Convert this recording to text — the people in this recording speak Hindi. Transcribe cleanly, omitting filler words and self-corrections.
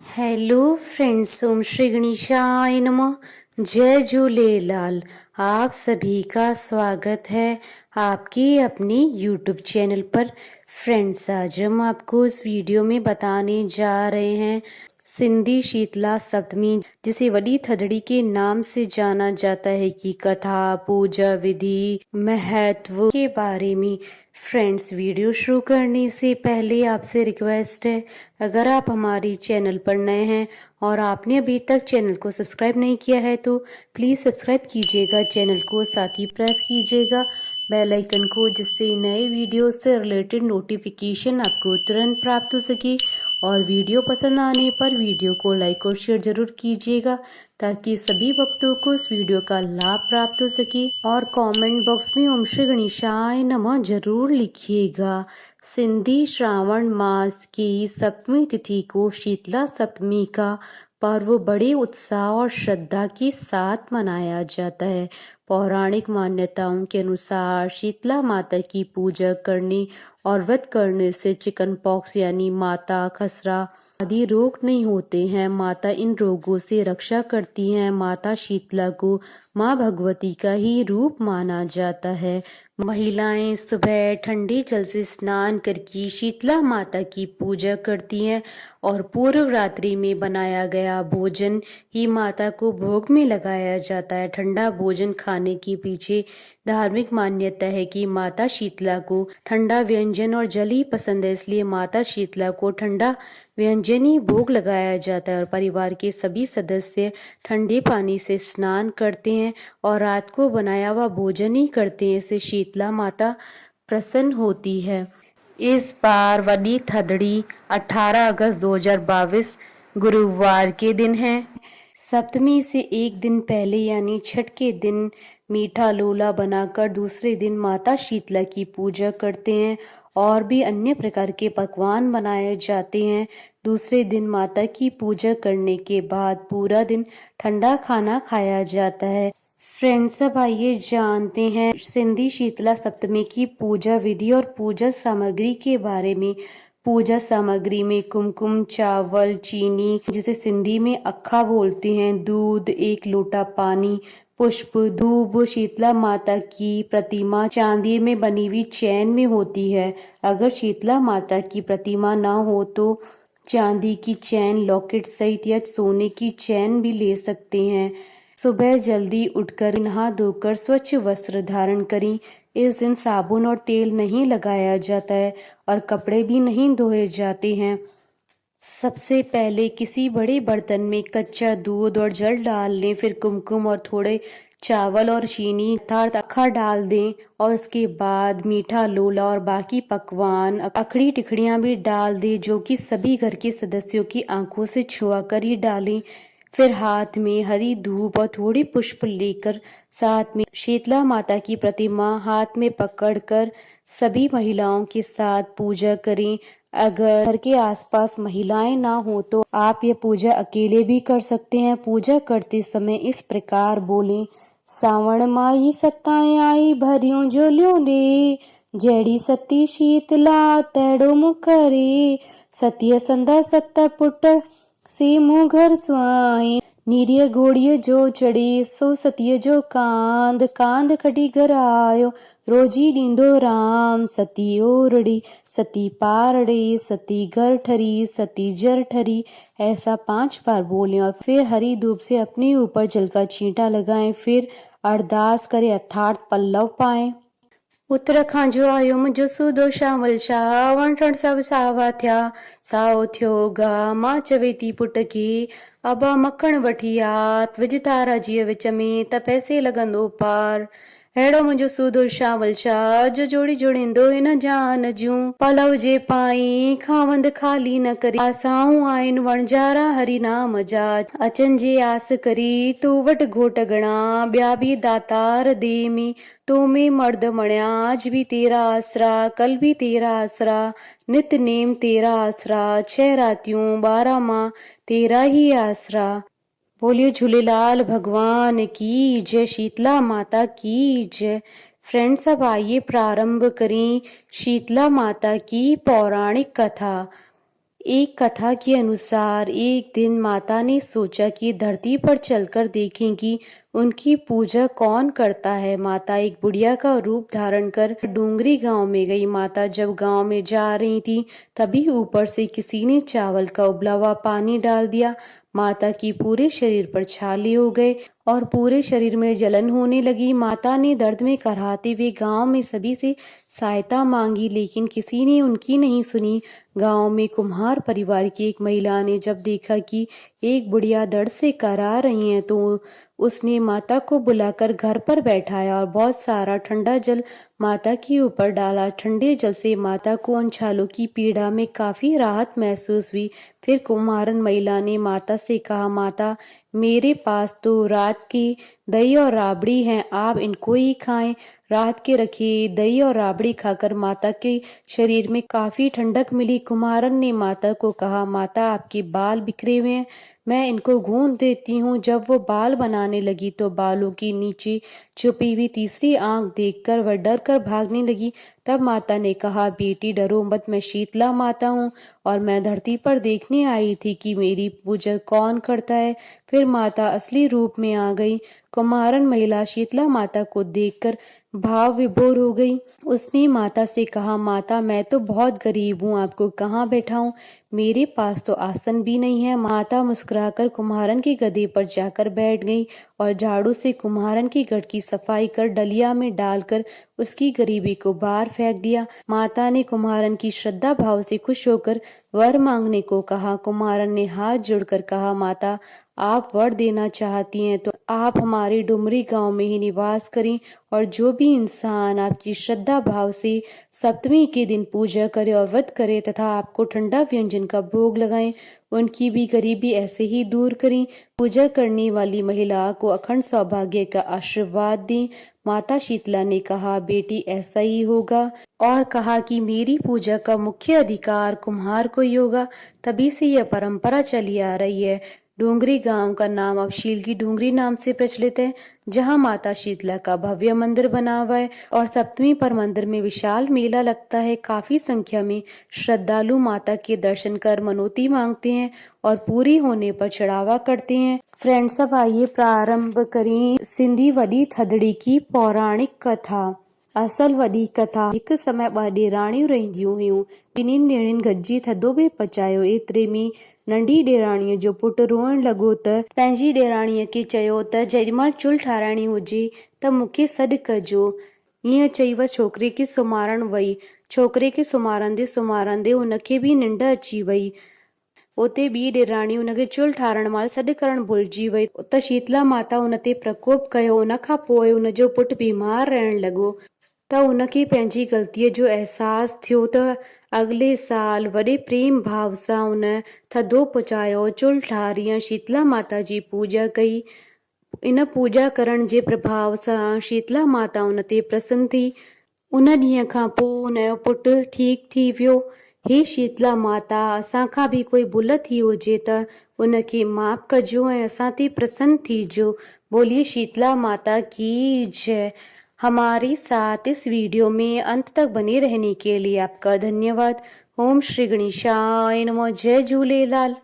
हेलो फ्रेंड्स, ओम श्री गणेशाय नमः। जय झूलेलाल। आप सभी का स्वागत है आपके अपने यूट्यूब चैनल पर। फ्रेंड्स, आज हम आपको इस वीडियो में बताने जा रहे हैं सिंधी शीतला सप्तमी, जिसे वडी थदड़ी के नाम से जाना जाता है, की कथा, पूजा विधि, महत्व के बारे में। फ्रेंड्स, वीडियो शुरू करने से पहले आपसे रिक्वेस्ट है, अगर आप हमारी चैनल पर नए हैं और आपने अभी तक चैनल को सब्सक्राइब नहीं किया है तो प्लीज़ सब्सक्राइब कीजिएगा चैनल को, साथ ही प्रेस कीजिएगा बेल आइकन को, जिससे नए वीडियो से रिलेटेड नोटिफिकेशन आपको तुरंत प्राप्त हो सके। और वीडियो पसंद आने पर वीडियो को लाइक और शेयर जरूर कीजिएगा, ताकि सभी भक्तों को इस वीडियो का लाभ प्राप्त हो सके। और कमेंट बॉक्स में ओम श्री गणेशाय नमः जरूर लिखिएगा। सिंधी श्रावण मास की सप्तमी तिथि को शीतला सप्तमी का पर्व बड़े उत्साह और श्रद्धा के साथ मनाया जाता है। पौराणिक मान्यताओं के अनुसार शीतला माता की पूजा करने और व्रत करने से चिकन पॉक्स यानी माता खसरा आदि रोग नहीं होते हैं। माता इन रोगों से रक्षा करती हैं। माता शीतला को माँ भगवती का ही रूप माना जाता है। महिलाएं सुबह ठंडे जल से स्नान करके शीतला माता की पूजा करती हैं और पूर्व रात्रि में बनाया गया भोजन ही माता को भोग में लगाया जाता है। ठंडा भोजन खाने के पीछे धार्मिक मान्यता है कि माता शीतला को ठंडा व्यंजन और जल ही पसंद है, इसलिए माता शीतला को ठंडा व्यंजन ही भोग लगाया जाता है। और परिवार के सभी सदस्य ठंडे पानी से स्नान करते हैं और रात को बनाया हुआ भोजन ही करते हैं। इससे शीतला माता प्रसन्न होती है। इस बार वडी थदड़ी 18 अगस्त 2022 गुरुवार के दिन है। सप्तमी से एक दिन पहले यानी छठ के दिन मीठा लोला बनाकर दूसरे दिन माता शीतला की पूजा करते हैं और भी अन्य प्रकार के पकवान बनाए जाते हैं। दूसरे दिन माता की पूजा करने के बाद पूरा दिन ठंडा खाना खाया जाता है। फ्रेंड्स, अब आइए जानते हैं सिंधी शीतला सप्तमी की पूजा विधि और पूजा सामग्री के बारे में। पूजा सामग्री में कुमकुम, चावल, चीनी जिसे सिंधी में अक्खा बोलते हैं, दूध, 1 लोटा पानी, पुष्प, धूप। शीतला माता की प्रतिमा चांदी में बनी हुई चैन में होती है। अगर शीतला माता की प्रतिमा ना हो तो चांदी की चैन, लॉकेट सहित या सोने की चैन भी ले सकते हैं। सुबह जल्दी उठकर नहा धोकर स्वच्छ वस्त्र धारण करें। इस दिन साबुन और तेल नहीं लगाया जाता है और कपड़े भी नहीं धोए जाते हैं। सबसे पहले किसी बड़े बर्तन में कच्चा दूध और जल डाल लें, फिर कुमकुम और थोड़े चावल और चीनी अर्थात अक्खा डाल दें और उसके बाद मीठा लोला और बाकी पकवान, अखड़ी टिकड़ियाँ भी डाल दें, जो कि सभी घर के सदस्यों की आंखों से छुआ कर ही डालें। फिर हाथ में हरी धूप और थोड़ी पुष्प लेकर साथ में शीतला माता की प्रतिमा हाथ में पकड़कर सभी महिलाओं के साथ पूजा करें। अगर घर के आसपास महिलाएं ना हो तो आप ये पूजा अकेले भी कर सकते हैं। पूजा करते समय इस प्रकार बोलें, सावण माई सताएं आई भरियों झोलियों ले, जैड़ी सती शीतला तैड़ो मुखरे, सत्य संधा सत्ता पुट से मुँह घर स्वाई, नीरिय घोड़िय जो चढ़ी सो सतिय जो कांद, कांद खड़ी घर आयो रोजी नींदो राम, सती ओरड़ी सती पारड़ी सती घर ठरी सती जर ठरी। ऐसा 5 बार बोलें और फिर हरी धूप से अपने ऊपर जल का छींटा लगाएं। फिर अरदास करें अर्थात पल्लव पाएं। उत्तराखंड जो आयो मुझो सुदो शावल शावण रण सब सावा थया, साओ थियो गा मां चवेती पुट की, अबा मखण वठियात विज तारा जीअ विच में त पैसे लॻंदो पार। अहिड़ो मुंहिंजो सूदो शावल शाह जो जोड़ी जोड़ींदो हिन जान जूं, पलव जे पाई खावंद खाली न करी, आसाऊं आहिनि वणजारा हरि नाम जा, अचन जे आस करी तूं वटि घोट घणा ॿिया बि दातार दे में, तो में मर्द मणिया आज भी तेरा आसरा कल भी तेरा आसरा, नित नेम तेरा आसरा 6 रातियों 12 माह तेरा ही आसरा। बोलिए झूलेलाल भगवान की जय, शीतला माता की जय। फ्रेंड्स, अब आइए प्रारंभ करें शीतला माता की पौराणिक कथा। एक कथा के अनुसार एक दिन माता ने सोचा कि धरती पर चलकर देखें कि उनकी पूजा कौन करता है। माता एक बुढ़िया का रूप धारण कर डूंगरी गांव में गई। माता जब गांव में जा रही थी तभी ऊपर से किसी ने चावल का उबला हुआ पानी डाल दिया। माता की पूरे शरीर पर छाले हो गए और पूरे शरीर में जलन होने लगी। माता ने दर्द में कराहते हुए गांव में सभी से सहायता मांगी, लेकिन किसी ने उनकी नहीं सुनी। गांव में कुम्हार परिवार की एक महिला ने जब देखा कि एक बुढ़िया दर्द से करा रही है तो उसने माता को बुलाकर घर पर बैठाया और बहुत सारा ठंडा जल माता के ऊपर डाला। ठंडे जल से माता को उन छालों की पीड़ा में काफी राहत महसूस हुई। फिर कुम्हारन महिला ने माता से कहा, माता मेरे पास तो रात की दही और राबड़ी हैं, आप इनको ही खाएं। रात के रखी दही और राबड़ी खाकर माता के शरीर में काफी ठंडक मिली। कुम्हारन ने माता को कहा, माता आपके बाल बिखरे हुए हैं, मैं इनको गूंथ देती हूँ। जब वो बाल बनाने लगी तो बालों के नीचे छुपी हुई तीसरी आंख देखकर वह डर कर भागने लगी। तब माता ने कहा, बेटी डरो मत, मैं शीतला माता हूँ और मैं धरती पर देखने आई थी कि मेरी पूजा कौन करता है। फिर माता असली रूप में आ गई। कुम्हारन महिला शीतला माता को देखकर भाव विभोर हो गई। उसने माता से कहा, माता मैं तो बहुत गरीब हूँ, आपको कहाँ बैठाऊं, मेरे पास तो आसन भी नहीं है। माता मुस्कुराकर कुम्हारन के गधे पर जाकर बैठ गई और झाड़ू से कुम्हारन के गढ़ की सफाई कर डलिया में डालकर उसकी गरीबी को बाहर फेंक दिया। माता ने कुम्हारन की श्रद्धा भाव से खुश होकर वर मांगने को कहा। कुम्हारन ने हाथ जोड़कर कहा, माता आप वर देना चाहती हैं तो आप हमारे डुमरी गांव में ही निवास करें और जो भी इंसान आपकी श्रद्धा भाव से सप्तमी के दिन पूजा करे और व्रत करे तथा आपको ठंडा व्यंजन का भोग लगाएं, उनकी भी गरीबी ऐसे ही दूर करें। पूजा करने वाली महिला को अखंड सौभाग्य का आशीर्वाद दें। माता शीतला ने कहा, बेटी ऐसा ही होगा, और कहा कि मेरी पूजा का मुख्य अधिकार कुम्हार को ही होगा। तभी से यह परंपरा चली आ रही है। डूंगरी गांव का नाम अब शीलगी डूंगरी नाम से प्रचलित है, जहां माता शीतला का भव्य मंदिर बना हुआ है और सप्तमी पर मंदिर में विशाल मेला लगता है। काफी संख्या में श्रद्धालु माता के दर्शन कर मनौती मांगते हैं और पूरी होने पर चढ़ावा करते हैं। फ्रेंड्स, अब आइए प्रारंभ करें सिंधी वॾी थदड़ी की पौराणिक कथा। असल वॾी कथा। हिकु समय ॿ ॾेराणियूं रहंदियूं हुयूं। ॿिन्हिनि ॼणियुनि गॾिजी थधो बि पचायो। एतिरे में नंढी ॾेराणीअ जो पुटु रोअण लॻो त पंहिंजी ॾेराणीअ खे चयो त जेॾीमहिल चुल्हि ठाराइणी हुजे त मूंखे सॾु कजो। ईअं चई उहा छोकिरे खे सुम्हारण वई। छोकिरे खे सुम्हारंदे सुम्हारंदे हुनखे बि निंड अची वई। उते ॿी ॾेराणी हुनखे चुल्हि ठारण महिल सॾु करणु भुलिजी वई त शीतला माता हुन ते प्रकोप कयो। हुन खां पोइ हुनजो पुटु बीमार रहण लॻो त हुनखे पंहिंजी ग़लतीअ जो अहसासु थियो त अॻिले साल वॾे प्रेम भाव सां हुन थधो पचायो, चुल्हि ठारी ऐं शीतला माता जी पूजा कई। इन पूजा करण जे प्रभाव सां शीतला माता हुन ते प्रसन्न थी। उन ॾींहं खां पोइ हुनजो पुटु ठीकु थी वियो। हे शीतला माता, असांखां बि कोई भुल थी हुजे त उनखे माफ़ कजो ऐं असां ते प्रसन्न थीजो। बोलिए शीतला माता की जय। हमारे साथ इस वीडियो में अंत तक बने रहने के लिए आपका धन्यवाद। ओम श्री गणेशाय नमः। जय झूलेलाल।